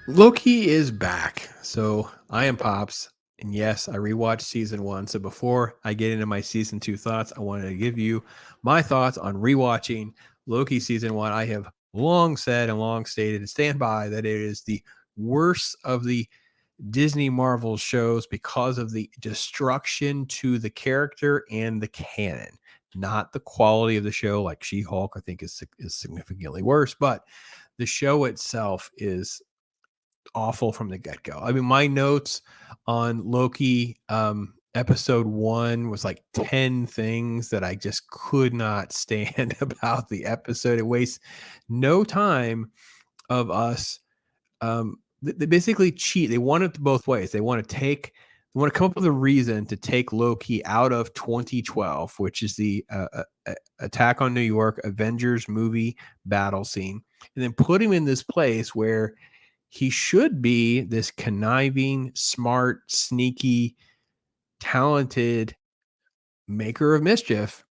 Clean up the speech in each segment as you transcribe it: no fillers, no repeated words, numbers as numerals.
Loki is back. So I am Pops. And yes, I rewatched season one. So before I get into my season two thoughts, I wanted to give you my thoughts on rewatching Loki season one. I have long said and long stated and stand by that it is the worst of the Disney Marvel shows because of the destruction to the character and the canon, not the quality of the show. Like She-Hulk, I think is significantly worse, but the show itself is awful from the get go. I mean, my notes on Loki episode one was like 10 things that I just could not stand about the episode. It wastes no time of us. They basically cheat. They want it both ways. They want to come up with a reason to take Loki out of 2012, which is the attack on New York Avengers movie battle scene, and then put him in this place where he should be this conniving, smart, sneaky, talented maker of mischief.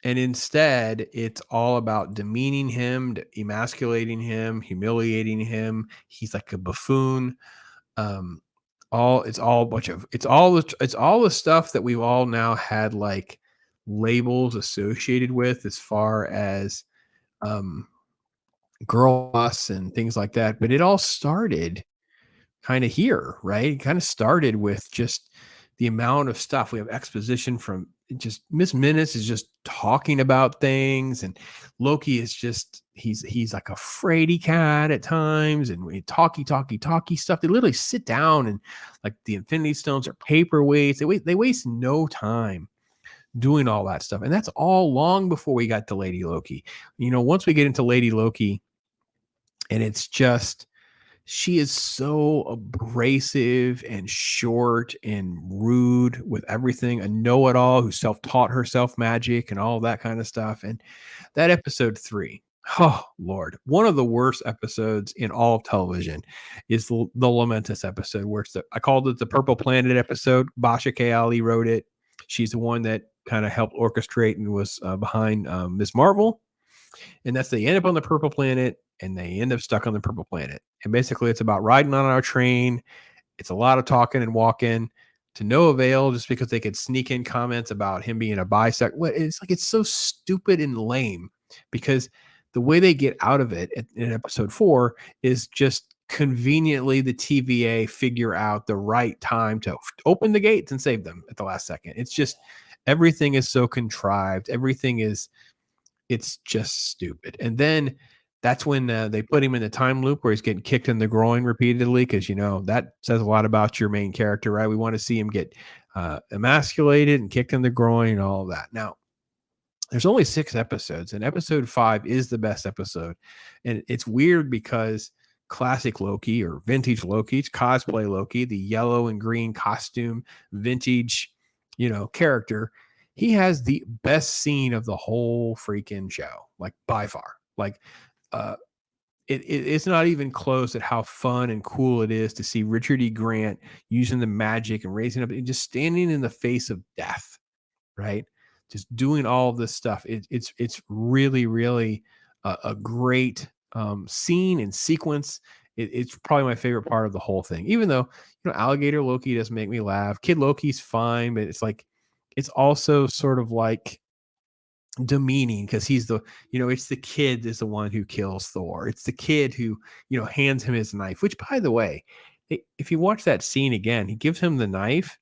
And instead, it's all about demeaning him, emasculating him, humiliating him. He's like a buffoon. Um, all it's all a bunch of it's all the stuff that we've all now had like labels associated with as far as um girl boss and things like that. But it all started kind of here, right? It kind of started with just the amount of stuff. We have exposition from just Miss Minutes is just talking about things, and Loki is just he's like a fraidy cat at times, and we talky stuff. They literally sit down and like the Infinity Stones are paperweights. They waste no time doing all that stuff, and that's all long before we got to Lady Loki. Once we get into Lady Loki, and it's just she is so abrasive and short and rude with everything, a know-it-all who self-taught herself magic and all that kind of stuff. And that episode 3, oh Lord, one of the worst episodes in all of television is the Lamentus episode, where I called it the Purple Planet episode. Basha K. Ali wrote it. She's the one that kind of helped orchestrate and was behind Ms. Marvel, and that's they end up on the purple planet and they end up stuck on the purple planet. And basically, it's about riding on our train. It's a lot of talking and walking to no avail, just because they could sneak in comments about him being a bisect. It's like it's so stupid and lame, because the way they get out of it in episode 4 is just conveniently the TVA figure out the right time to open the gates and save them at the last second. It's just everything is so contrived. Everything is it's just stupid. And then that's when they put him in the time loop where he's getting kicked in the groin repeatedly, because that says a lot about your main character, right? We want to see him get emasculated and kicked in the groin and all of that. Now, there's only 6 episodes, and episode 5 is the best episode. And it's weird because classic Loki or vintage Loki, cosplay Loki, the yellow and green costume, vintage, character, he has the best scene of the whole freaking show, like by far. Like, uh, it's not even close at how fun and cool it is to see Richard E. Grant using the magic and raising up and just standing in the face of death, right? Just doing all of this stuff. It's really really a great scene and sequence. It's probably my favorite part of the whole thing. Even though Alligator Loki doesn't make me laugh. Kid Loki's fine, but it's like it's also sort of like demeaning, because he's it's the kid is the one who kills Thor. It's the kid who hands him his knife. Which, by the way, if you watch that scene again, he gives him the knife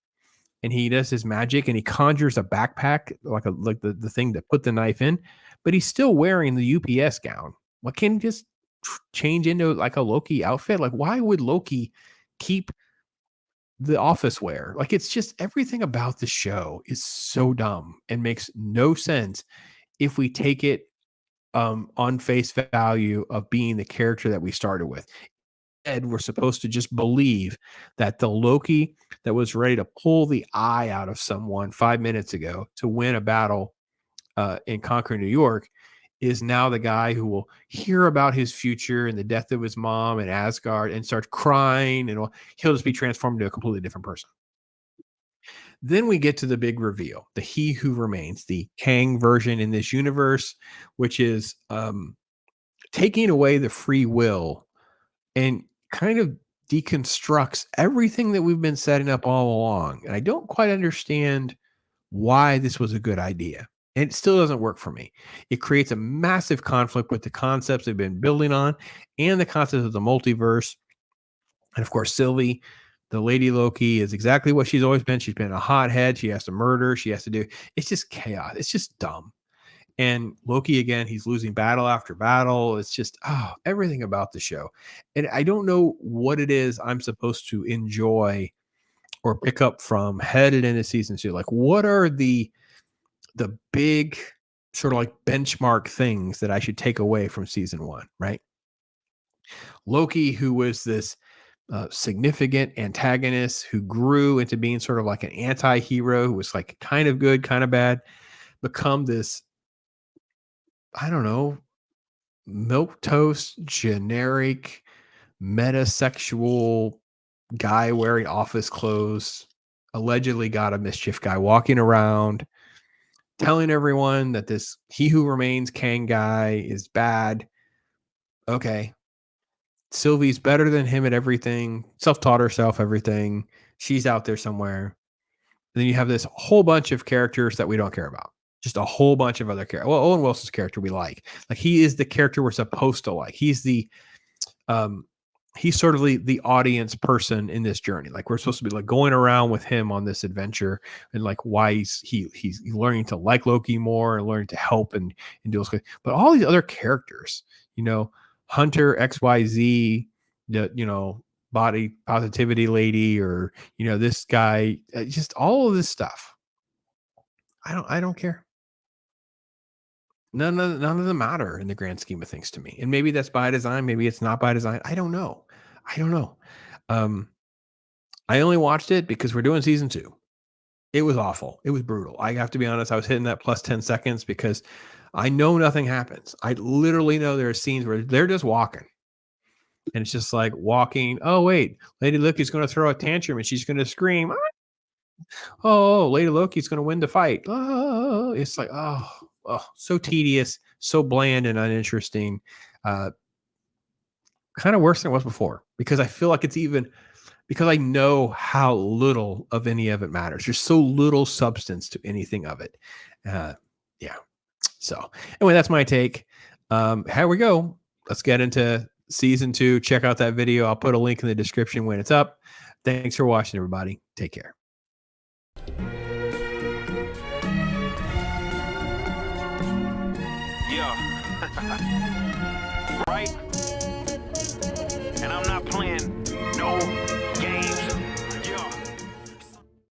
and he does his magic and he conjures a backpack like the thing to put the knife in, but he's still wearing the UPS gown. What can he just change into like a Loki outfit? Like, why would Loki keep the office wear? Like, it's just everything about the show is so dumb and makes no sense if we take it on face value of being the character that we started with. We're supposed to just believe that the Loki that was ready to pull the eye out of someone 5 minutes ago to win a battle and conquer New York is now the guy who will hear about his future and the death of his mom and Asgard and start crying, and he'll just be transformed into a completely different person. Then we get to the big reveal, the He Who Remains, the Kang version in this universe, which is taking away the free will and kind of deconstructs everything that we've been setting up all along. And I don't quite understand why this was a good idea. And it still doesn't work for me. It creates a massive conflict with the concepts they've been building on and the concept of the multiverse. And of course, Sylvie, the Lady Loki, is exactly what she's always been. She's been a hothead. She has to murder. She has to do. It's just chaos. It's just dumb. And Loki, again, he's losing battle after battle. It's just, everything about the show. And I don't know what it is I'm supposed to enjoy or pick up from headed into season 2. Like, what are the big sort of like benchmark things that I should take away from season 1, right? Loki, who was this significant antagonist who grew into being sort of like an anti-hero who was like kind of good, kind of bad, become this, I don't know, milk toast, generic, metasexual guy wearing office clothes, allegedly got a mischief guy walking around telling everyone that this He Who Remains Kang guy is bad. Okay. Sylvie's better than him at everything, self-taught herself everything. She's out there somewhere. And then you have this whole bunch of characters that we don't care about. Just a whole bunch of other characters. Well, Owen Wilson's character we like. Like, he is the character we're supposed to like. He's the um he's sort of the audience person in this journey. Like, we're supposed to be like going around with him on this adventure, and like why he's learning to like Loki more and learning to help and do those. But all these other characters, Hunter XYZ, the body positivity lady, or this guy, just all of this stuff. I don't care. None of them matter in the grand scheme of things to me. And maybe that's by design. Maybe it's not by design. I don't know. I don't know. Um, I only watched it because we're doing season 2. It was awful. It was brutal. I have to be honest. I was hitting that plus 10 seconds because I know nothing happens. I literally know there are scenes where they're just walking. And it's just like walking. Oh, wait. Lady Loki's going to throw a tantrum and she's going to scream. Oh, Lady Loki's going to win the fight. Oh, it's like, so tedious, so bland and uninteresting. Kind of worse than it was before, because I feel like because I know how little of any of it matters. There's so little substance to anything of it. Yeah. So anyway, that's my take. Here we go. Let's get into season 2. Check out that video. I'll put a link in the description when it's up. Thanks for watching, everybody. Take care. Yeah. Right?